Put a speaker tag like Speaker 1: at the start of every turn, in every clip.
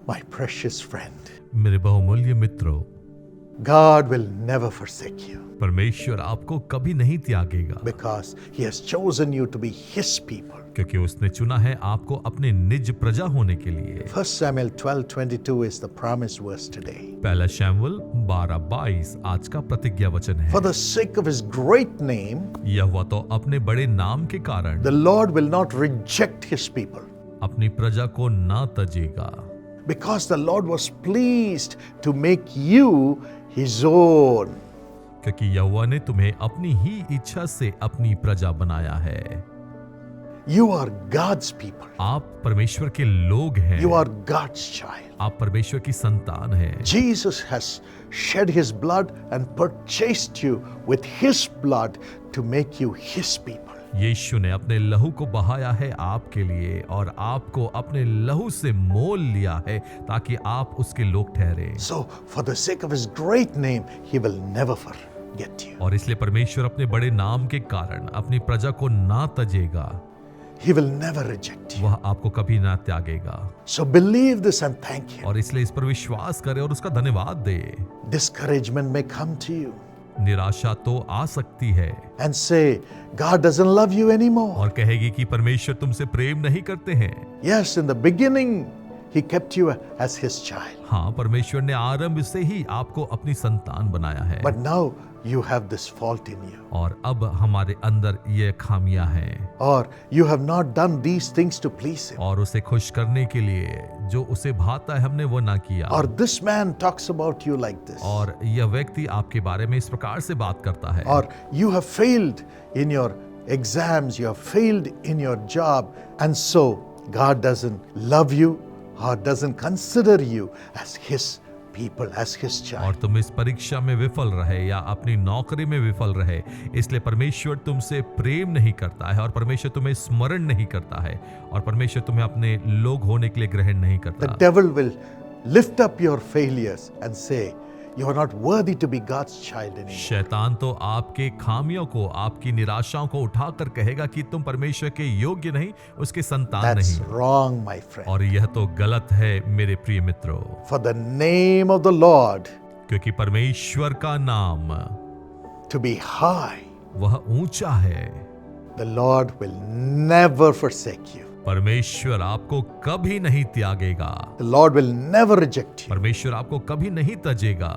Speaker 1: My precious friend,
Speaker 2: मेरे बहुमूल्य मित्रों,
Speaker 1: God will never forsake you
Speaker 2: परमेश्वर आपको कभी नहीं त्यागेगा,
Speaker 1: because He has chosen you to be His people.
Speaker 2: क्योंकि उसने चुना है आपको अपने निज प्रजा होने के लिए।
Speaker 1: 1 Samuel 12:22 is the promised verse today.
Speaker 2: पहला शमूएल 12:22 आज का प्रतिज्ञा वचन है।
Speaker 1: For the sake of His great name,
Speaker 2: यहोवा तो अपने बड़े नाम के कारण
Speaker 1: the Lord will not reject His people.
Speaker 2: अपनी प्रजा को ना तजेगा,
Speaker 1: Because the Lord was pleased to make you His own.
Speaker 2: क्योंकि यहोवा ने तुम्हें अपनी ही इच्छा से अपनी प्रजा बनाया है।
Speaker 1: You are God's people.
Speaker 2: आप परमेश्वर के लोग हैं।
Speaker 1: You are God's child.
Speaker 2: आप परमेश्वर की संतान हैं।
Speaker 1: Jesus has shed His blood and purchased you with His blood to make you His people.
Speaker 2: यीशु ने अपने लहू को बहाया है आपके लिए और आपको अपने लहू से मोल लिया है ताकि आप उसके लोग ठहरे।
Speaker 1: So, for the sake of His great name, He will never forget you.
Speaker 2: और इसलिए परमेश्वर अपने बड़े नाम के कारण अपनी प्रजा को ना तजेगा,
Speaker 1: He will never reject you.
Speaker 2: वह आपको कभी ना त्यागेगा।
Speaker 1: So believe this and thank Him.
Speaker 2: और इसलिए इस पर विश्वास करे और उसका धन्यवाद दे।
Speaker 1: Discouragement may come to you
Speaker 2: निराशा तो आ सकती है
Speaker 1: and say, God doesn't love you anymore.
Speaker 2: और कहेगी कि परमेश्वर तुमसे प्रेम नहीं करते हैं।
Speaker 1: Yes, in the beginning, He kept you as His child.
Speaker 2: हाँ, परमेश्वर ने आरंभ से ही आपको अपनी संतान बनाया है।
Speaker 1: But now you have this fault in you.
Speaker 2: और अब हमारे अंदर ये खामियां हैं
Speaker 1: Or you have not done these things to please Him.
Speaker 2: और उसे खुश करने के लिए जो उसे भाता है हमने वो ना किया।
Speaker 1: Or this man talks about you like this.
Speaker 2: और यह व्यक्ति आपके बारे में इस प्रकार से बात करता है।
Speaker 1: Or you have failed in your exams, you have failed in your job, and so God doesn't love you or doesn't consider you as His people, as His
Speaker 2: और
Speaker 1: child.
Speaker 2: तुम इस परीक्षा में विफल रहे या अपनी नौकरी में विफल रहे, इसलिए परमेश्वर तुमसे प्रेम नहीं करता है और परमेश्वर तुम्हें स्मरण नहीं करता है और परमेश्वर तुम्हें अपने लोग होने के लिए ग्रहण नहीं
Speaker 1: The
Speaker 2: करता।
Speaker 1: devil will lift up your failures and say, you are not worthy to be God's child anymore.
Speaker 2: शैतान तो आपके खामियों को, आपकी निराशाओं को उठाकर कहेगा कि तुम परमेश्वर के योग्य नहीं, उसके संतान
Speaker 1: That's
Speaker 2: नहीं।
Speaker 1: wrong, my friend.
Speaker 2: और यह तो गलत है मेरे प्रिय मित्रों,
Speaker 1: For the name of the Lord
Speaker 2: क्योंकि परमेश्वर का नाम
Speaker 1: to be high,
Speaker 2: वह ऊंचा है।
Speaker 1: the Lord will never forsake you.
Speaker 2: परमेश्वर आपको कभी नहीं त्यागेगा,
Speaker 1: The Lord will never reject you
Speaker 2: परमेश्वर आपको कभी नहीं तजेगा,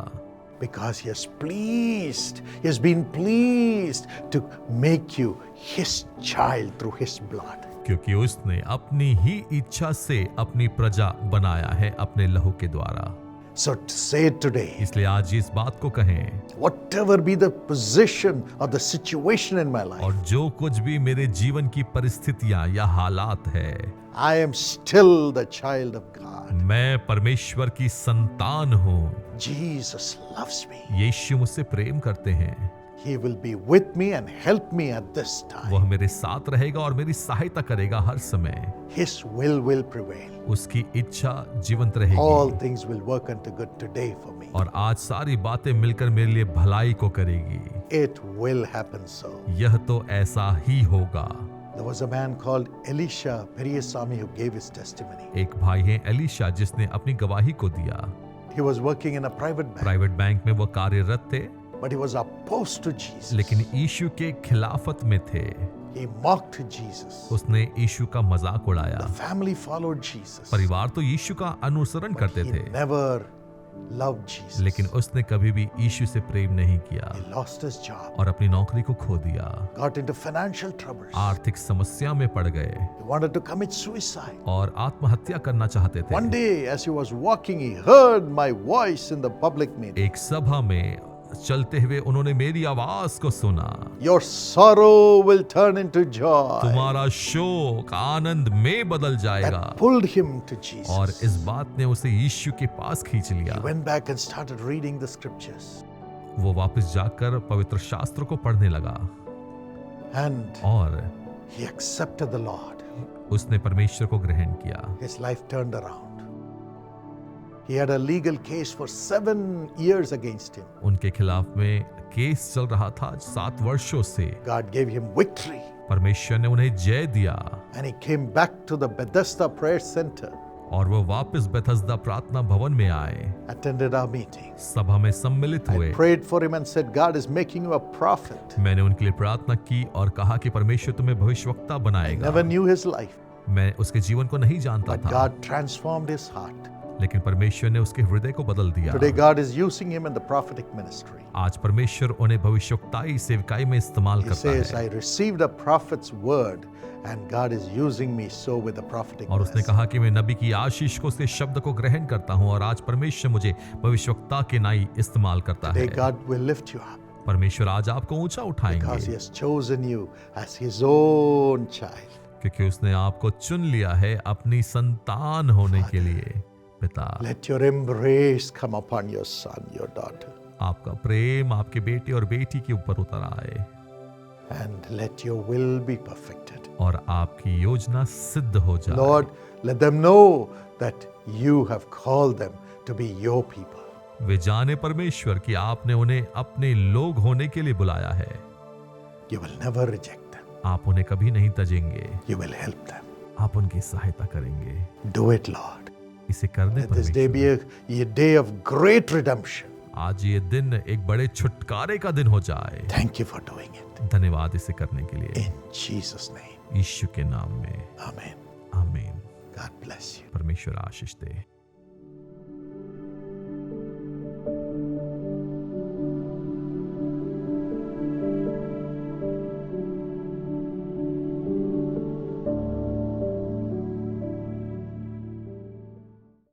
Speaker 1: because He is pleased. He has been pleased to make you His child through His blood.
Speaker 2: क्योंकि उसने अपनी ही इच्छा से अपनी प्रजा बनाया है अपने लहू के द्वारा।
Speaker 1: So say it today.
Speaker 2: इसलिए आज इस बात को कहें,
Speaker 1: Whatever be the position or the situation in my life,
Speaker 2: और जो कुछ भी मेरे जीवन की परिस्थितियां या हालात है,
Speaker 1: I am still the child of God.
Speaker 2: मैं परमेश्वर की संतान हूँ।
Speaker 1: Jesus loves me.
Speaker 2: यीशु मुझसे प्रेम करते हैं।
Speaker 1: He will be with me and help me at this time.
Speaker 2: वह मेरे साथ रहेगा और मेरी सहायता करेगा हर समय।
Speaker 1: His will prevail.
Speaker 2: उसकी इच्छा जीवंत
Speaker 1: All
Speaker 2: रहेगी
Speaker 1: things will work unto good today for me.
Speaker 2: और आज सारी बातें मिलकर मेरे लिए भलाई को करेगी।
Speaker 1: It will happen so.
Speaker 2: यह तो ऐसा ही होगा।
Speaker 1: There was a man called Elisha Periyasamy who gave his testimony.
Speaker 2: एक भाई है एलीशा जिसने अपनी गवाही को दिया।
Speaker 1: He was working in a private bank,
Speaker 2: private bank में वो कार्यरत थे,
Speaker 1: but he was opposed to Jesus.
Speaker 2: लेकिन यीशु के खिलाफत में थे।
Speaker 1: He mocked Jesus.
Speaker 2: उसने यीशु का मजाक उड़ाया।
Speaker 1: The family followed Jesus.
Speaker 2: परिवार तो यीशु का अनुसरण करते
Speaker 1: He
Speaker 2: थे,
Speaker 1: never loved Jesus.
Speaker 2: लेकिन उसने कभी भी यीशु से प्रेम नहीं किया
Speaker 1: He lost his job,
Speaker 2: और अपनी नौकरी को खो दिया।
Speaker 1: got into financial troubles.
Speaker 2: आर्थिक समस्या में पड़ गए
Speaker 1: He wanted to commit suicide.
Speaker 2: और आत्महत्या करना चाहते
Speaker 1: One
Speaker 2: थे।
Speaker 1: day, as he was walking, he heard my voice in the public meeting.
Speaker 2: एक सभा में चलते हुए उन्होंने मेरी आवाज को सुना।
Speaker 1: Your sorrow will turn into joy.
Speaker 2: तुम्हारा शोक आनंद में बदल जाएगा।
Speaker 1: That pulled him to
Speaker 2: और
Speaker 1: Jesus.
Speaker 2: इस बात ने उसे यीशु के पास खींच लिया।
Speaker 1: He went back and started reading the scriptures.
Speaker 2: वो वापस जाकर पवित्र शास्त्र को पढ़ने लगा
Speaker 1: And
Speaker 2: और
Speaker 1: he accepted the Lord.
Speaker 2: उसने परमेश्वर को ग्रहण किया।
Speaker 1: His life turned around. He had a legal case for 7 years against him.
Speaker 2: उनके खिलाफ में केस चल रहा था 7 वर्षों से।
Speaker 1: God gave him victory.
Speaker 2: परमेश्वर ने उन्हें जय दिया
Speaker 1: And he came back to the Bethesda Prayer Center.
Speaker 2: और वो वापस बेथस्दा प्रार्थना भवन में आए,
Speaker 1: attended our meeting.
Speaker 2: सभा में सम्मिलित हुए।
Speaker 1: I prayed for him and said, God is making you a prophet.
Speaker 2: मैंने उनके लिए प्रार्थना की और कहा कि परमेश्वर तुम्हें भविष्यवक्ता बनाएगा।
Speaker 1: Never knew his life,
Speaker 2: मैं उसके जीवन को नहीं जानता
Speaker 1: but
Speaker 2: था,
Speaker 1: God transformed his heart.
Speaker 2: लेकिन परमेश्वर ने उसके हृदय को बदल दिया।
Speaker 1: Today, God is using him in the prophetic ministry.
Speaker 2: आज परमेश्वर उन्हें भविष्यवक्ताई सेवकाई में इस्तेमाल
Speaker 1: He
Speaker 2: करता
Speaker 1: says,
Speaker 2: है।
Speaker 1: I received a prophet's word, and God is using me so with the prophetic
Speaker 2: और उसने
Speaker 1: blessing.
Speaker 2: कहा कि मैं नबी की आशीष को, उसके शब्द को ग्रहण करता हूँ और आज परमेश्वर मुझे भविष्यवक्ता के नाई इस्तेमाल करता
Speaker 1: Today,
Speaker 2: है।
Speaker 1: God will lift you up
Speaker 2: परमेश्वर आज आपको ऊंचा
Speaker 1: because
Speaker 2: उठाएंगे,
Speaker 1: He has chosen you as His own child.
Speaker 2: क्योंकि उसने आपको चुन लिया है अपनी संतान होने के लिए। पिता,
Speaker 1: Let your embrace come upon your son, your daughter,
Speaker 2: आपका प्रेम आपके बेटे और बेटी के ऊपर उतर आए
Speaker 1: and let your will be perfected.
Speaker 2: और आपकी योजना सिद्ध हो जाए।
Speaker 1: Lord, let them know that you have called them to be your people.
Speaker 2: वे जाने परमेश्वर कि आपने उन्हें अपने लोग होने के लिए बुलाया है।
Speaker 1: You will never reject them.
Speaker 2: आप उन्हें कभी नहीं तजेंगे,
Speaker 1: You will help them.
Speaker 2: आप उनकी सहायता करेंगे।
Speaker 1: Do it, Lord.
Speaker 2: इसे करने
Speaker 1: Let this day
Speaker 2: परमेश्वर,
Speaker 1: be a day of great redemption.
Speaker 2: आज ये दिन एक बड़े छुटकारे का दिन हो जाए।
Speaker 1: Thank you for doing it.
Speaker 2: धन्यवाद इसे करने के लिए,
Speaker 1: In Jesus' name.
Speaker 2: यीशु के नाम में,
Speaker 1: Amen.
Speaker 2: आमीन।
Speaker 1: God bless you.
Speaker 2: परमेश्वर आशीष दे।